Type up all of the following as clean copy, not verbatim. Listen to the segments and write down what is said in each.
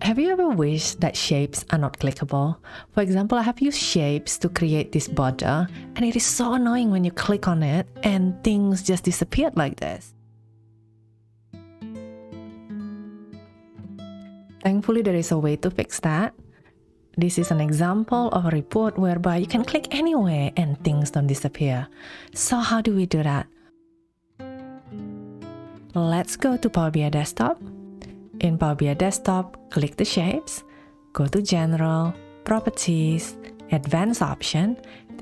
Have you ever wished that shapes are not clickable? For example, I have used shapes to create this border, and it is so annoying when you click on it and things just disappeared like this. Thankfully, there is a way to fix that. This is an example of a report whereby you can click anywhere and things don't disappear. So how do we do that? Let's go to Power BI Desktop. In Power BI Desktop, click the shapes, go to General, Properties, Advanced Option,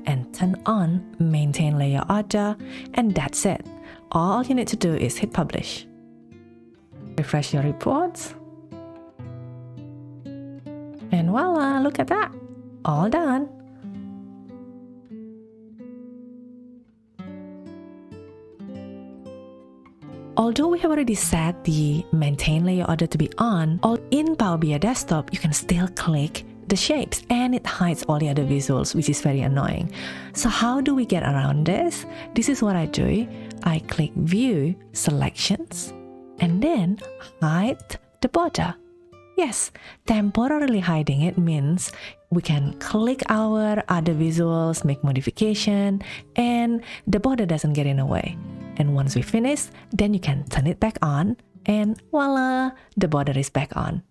and turn on Maintain Layer Order, and that's it. All you need to do is hit Publish. Refresh your reports. And voila, look at that. All done. Although we have already set the maintain layer order to be on, in Power BI Desktop, you can still click the shapes and it hides all the other visuals, which is very annoying. So how do we get around this? This is what I do. I click View, Selections, and then hide the border. Yes, temporarily hiding it means we can click our other visuals, make modification, and the border doesn't get in the way. And once we finish, then you can turn it back on, and voila, the border is back on.